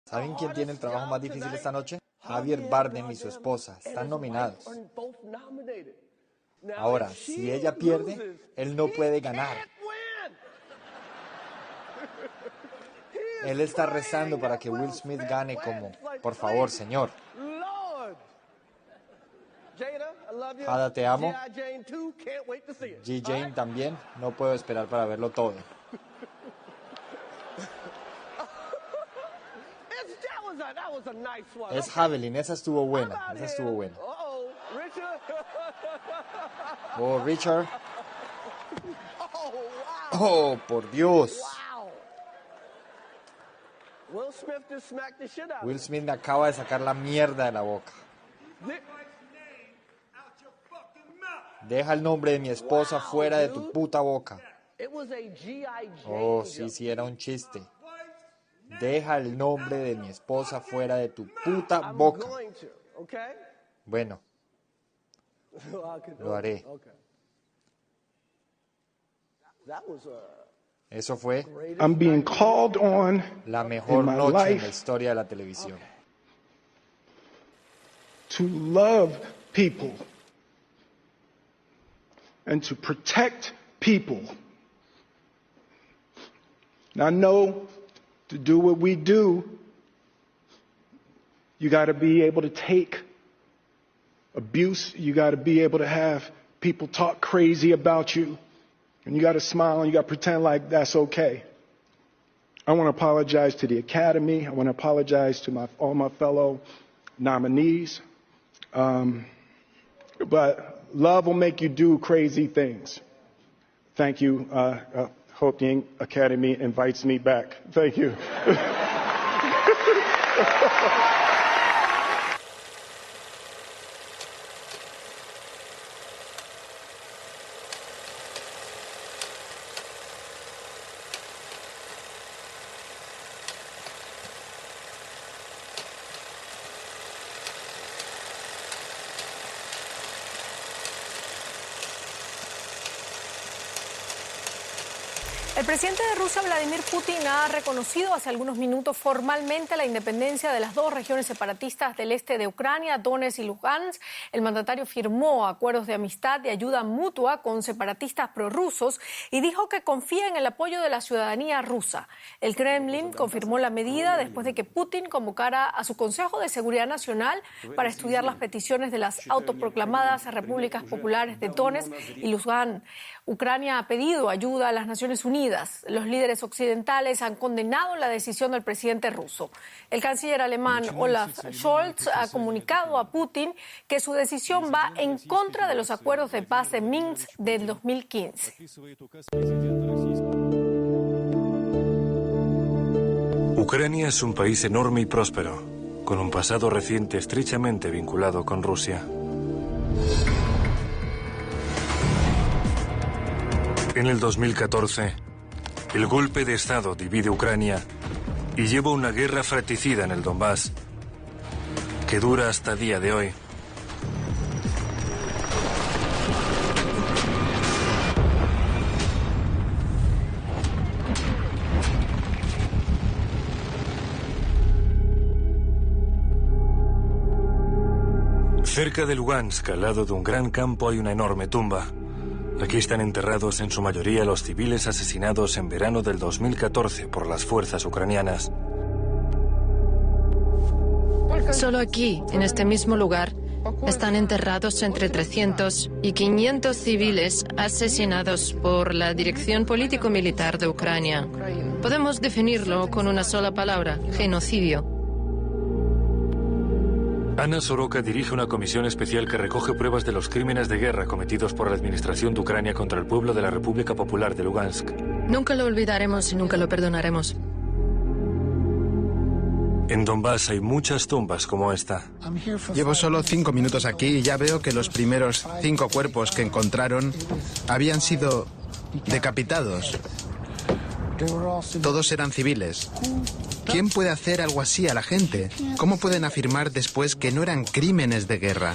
¿Saben quién tiene el trabajo más difícil esta noche? Javier Bardem y su esposa. Están nominados. Ahora, si ella pierde, él no puede ganar. Él está rezando para que Will Smith gane como, por favor, señor. Jada, te amo. G. Jane también. No puedo esperar para verlo todo. Es Javelin, esa estuvo buena. Esa estuvo buena. Oh, Richard. Oh, por Dios. Will Smith me acaba de sacar la mierda de la boca. Deja el nombre de mi esposa fuera de tu puta boca. Oh, sí, era un chiste. Deja el nombre de mi esposa fuera de tu puta boca. Bueno, lo haré. Eso fue la mejor noche en la historia de la televisión. To love people and to protect people. Now, I know to do what we do, you got to be able to take abuse. You got to be able to have people talk crazy about you. And you got to smile and you got to pretend like that's okay. I want to apologize to the Academy. I want to apologize to all my fellow nominees. But love will make you do crazy things. Thank you. Hope the Academy invites me back. Thank you. El presidente de Rusia, Vladimir Putin, ha reconocido hace algunos minutos formalmente la independencia de las dos regiones separatistas del este de Ucrania, Donetsk y Lugansk. El mandatario firmó acuerdos de amistad y ayuda mutua con separatistas prorrusos y dijo que confía en el apoyo de la ciudadanía rusa. El Kremlin confirmó la medida después de que Putin convocara a su Consejo de Seguridad Nacional para estudiar las peticiones de las autoproclamadas repúblicas populares de Donetsk y Lugansk. Ucrania ha pedido ayuda a las Naciones Unidas. Los líderes occidentales han condenado la decisión del presidente ruso. El canciller alemán Olaf Scholz ha comunicado a Putin que su decisión va en contra de los acuerdos de paz de Minsk del 2015. Ucrania es un país enorme y próspero, con un pasado reciente estrechamente vinculado con Rusia. En el 2014, el golpe de Estado divide Ucrania y lleva una guerra fratricida en el Donbass, que dura hasta el día de hoy. Cerca de Lugansk, al lado de un gran campo, hay una enorme tumba. Aquí están enterrados en su mayoría los civiles asesinados en verano del 2014 por las fuerzas ucranianas. Solo aquí, en este mismo lugar, están enterrados entre 300 y 500 civiles asesinados por la dirección político-militar de Ucrania. Podemos definirlo con una sola palabra: genocidio. Ana Soroka dirige una comisión especial que recoge pruebas de los crímenes de guerra cometidos por la administración de Ucrania contra el pueblo de la República Popular de Lugansk. Nunca lo olvidaremos y nunca lo perdonaremos. En Donbass hay muchas tumbas como esta. Llevo solo 5 minutos aquí y ya veo que los primeros 5 cuerpos que encontraron habían sido decapitados. Todos eran civiles. ¿Quién puede hacer algo así a la gente? ¿Cómo pueden afirmar después que no eran crímenes de guerra?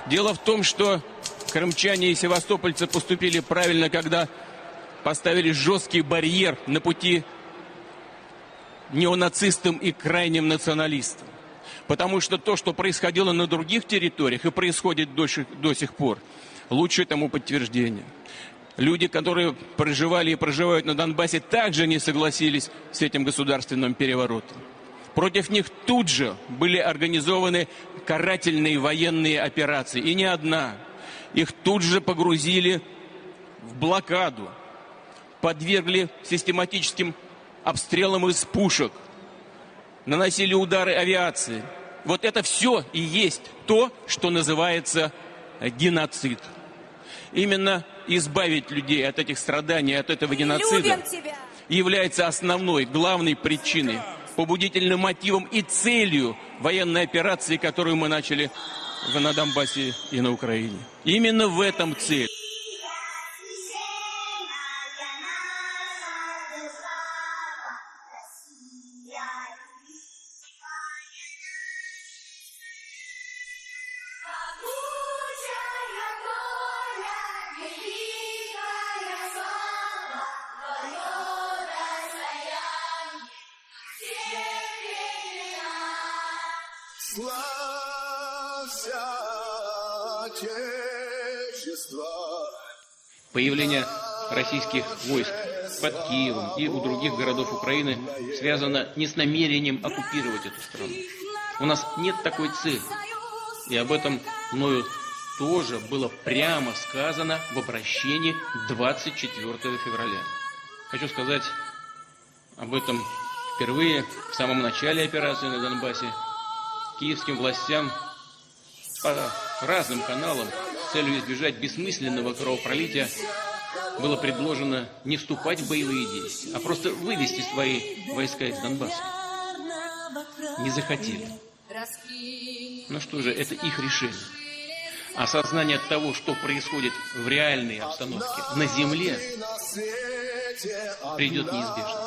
Дело в том, что крымчане и севастопольцы поступили правильно, когда поставили жесткий барьер на пути неонацистам и крайним националистам. Потому что то, что происходило на других территориях и происходит до сих пор, лучшее тому подтверждение. Люди, которые проживали и проживают на Донбассе, также не согласились с этим государственным переворотом. Против них тут же были организованы карательные военные операции. И не одна. Их тут же погрузили в блокаду, подвергли систематическим обстрелам из пушек, наносили удары авиации. Вот это все и есть то, что называется геноцид. Именно избавить людей от этих страданий, от этого геноцида является основной, главной причиной, побудительным мотивом и целью военной операции, которую мы начали на Донбассе и на Украине. Именно в этом цель. Появление российских войск под Киевом и у других городов Украины связано не с намерением оккупировать эту страну. У нас нет такой цели. И об этом мною тоже было прямо сказано в обращении 24 февраля. Хочу сказать об этом впервые в самом начале операции на Донбассе. Киевским властям по разным каналам с целью избежать бессмысленного кровопролития было предложено не вступать в боевые действия, а просто вывести свои войска из Донбасса. Не захотели. Ну что же, это их решение. Осознание того, что происходит в реальной обстановке на земле, придет неизбежно.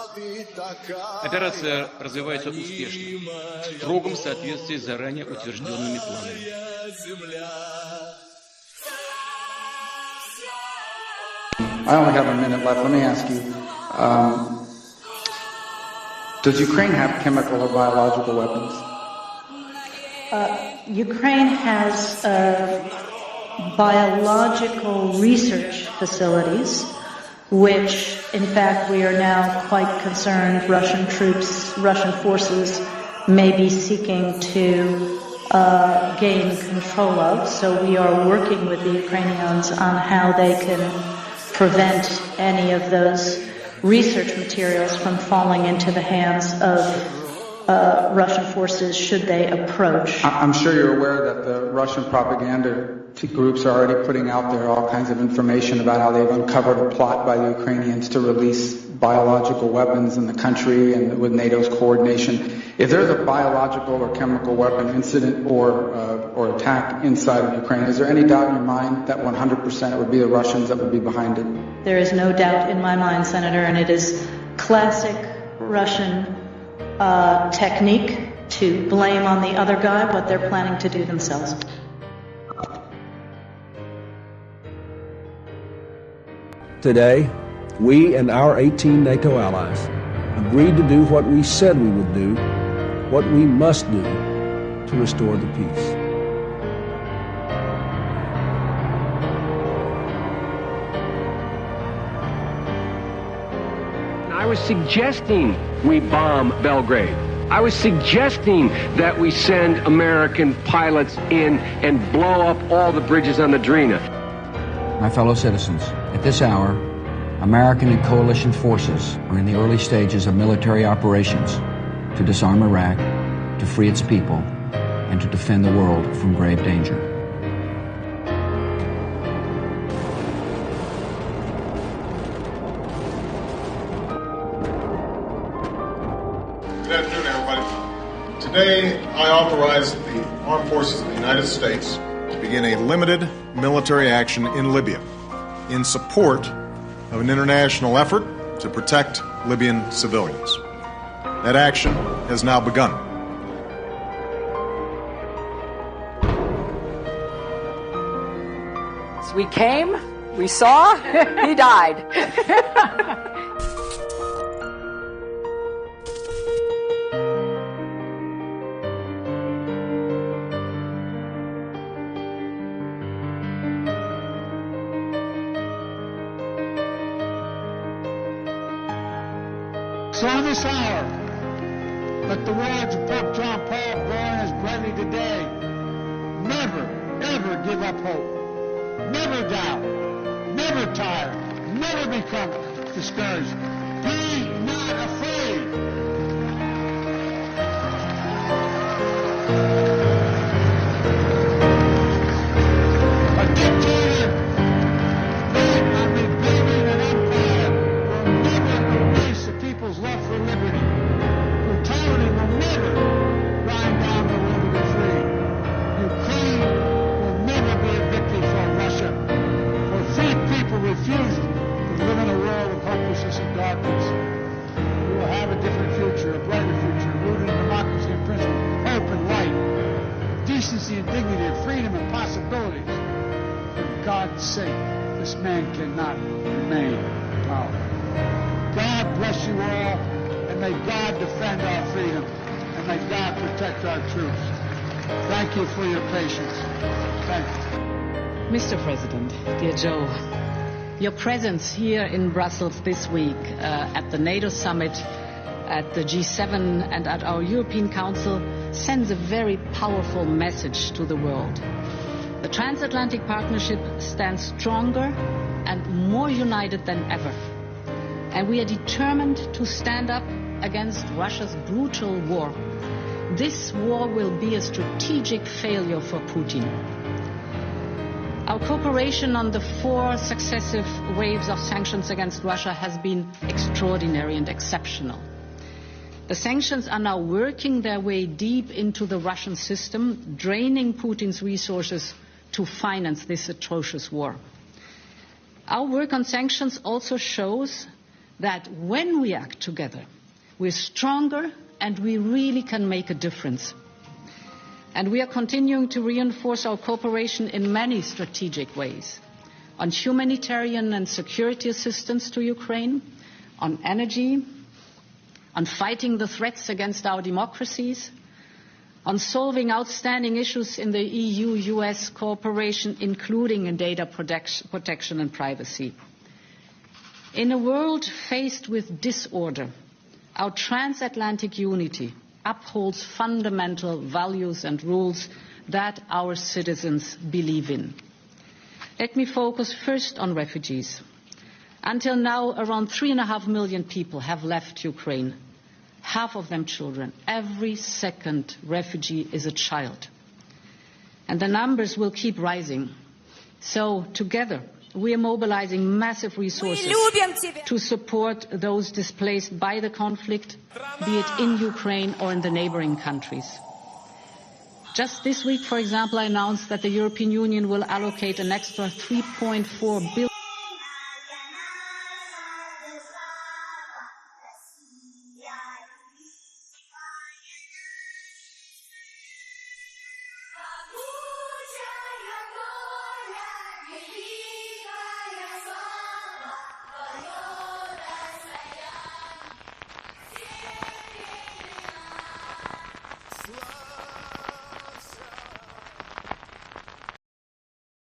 Операция развивается успешно, в строгом соответствии с заранее утвержденными планами. I only have a minute left. Let me ask you, does Ukraine have chemical or biological weapons? Ukraine has biological research facilities, which, in fact, we are now quite concerned Russian troops, Russian forces may be seeking to gain control of. So we are working with the Ukrainians on how they can prevent any of those research materials from falling into the hands of Russian forces should they approach. I'm sure you're aware that the Russian propaganda groups are already putting out there all kinds of information about how they've uncovered a plot by the Ukrainians to release biological weapons in the country and with NATO's coordination. If there's a biological or chemical weapon incident or attack inside of Ukraine, is there any doubt in your mind that 100% it would be the Russians that would be behind it? There is no doubt in my mind, Senator, and it is classic Russian technique to blame on the other guy what they're planning to do themselves. Today, we and our 18 NATO allies agreed to do what we said we would do, what we must do to restore the peace. I was suggesting we bomb Belgrade. I was suggesting that we send American pilots in and blow up all the bridges on the Drina. My fellow citizens, at this hour, American and coalition forces are in the early stages of military operations to disarm Iraq, to free its people, and to defend the world from grave danger. Good afternoon, everybody. Today, I authorize the Armed Forces of the United States to begin a limited military action in Libya in support of an international effort to protect Libyan civilians. That action has now begun. We came, we saw, he died. So in this hour, let the words of Pope John Paul burn as brightly today. Never, ever give up hope. Never doubt. Never tire. Never become discouraged. Be not afraid. A dictator building an empire will never erase the people's love for liberty. Brutality will never grind down the will to be free. Ukraine will never be a victory for Russia. For free people refuse to live in a world of hopelessness and darkness. We will have a different future, a brighter future, rooted in democracy and principle, hope and light, decency and dignity, and freedom and possibilities. For God's sake, this man cannot remain in power. God bless you all, and may God defend our freedom, and may God protect our troops. Thank you for your patience. Thank you. Mr. President, dear Joe, your presence here in Brussels this week at the NATO summit, at the G7 and at our European Council sends a very powerful message to the world. The transatlantic partnership stands stronger and more united than ever. And we are determined to stand up against Russia's brutal war. This war will be a strategic failure for Putin. Our cooperation on the 4 successive waves of sanctions against Russia has been extraordinary and exceptional. The sanctions are now working their way deep into the Russian system, draining Putin's resources to finance this atrocious war. Our work on sanctions also shows that when we act together, we're stronger and we really can make a difference. And we are continuing to reinforce our cooperation in many strategic ways. On humanitarian and security assistance to Ukraine, on energy, on fighting the threats against our democracies, on solving outstanding issues in the EU-US cooperation, including in data protection and privacy. In a world faced with disorder, our transatlantic unity upholds fundamental values and rules that our citizens believe in. Let me focus first on refugees. Until now, around 3.5 million people have left Ukraine, half of them children. Every second refugee is a child. And the numbers will keep rising. So together, we are mobilizing massive resources to support those displaced by the conflict, be it in Ukraine or in the neighboring countries. Just this week, for example, I announced that the European Union will allocate an extra 3.4 billion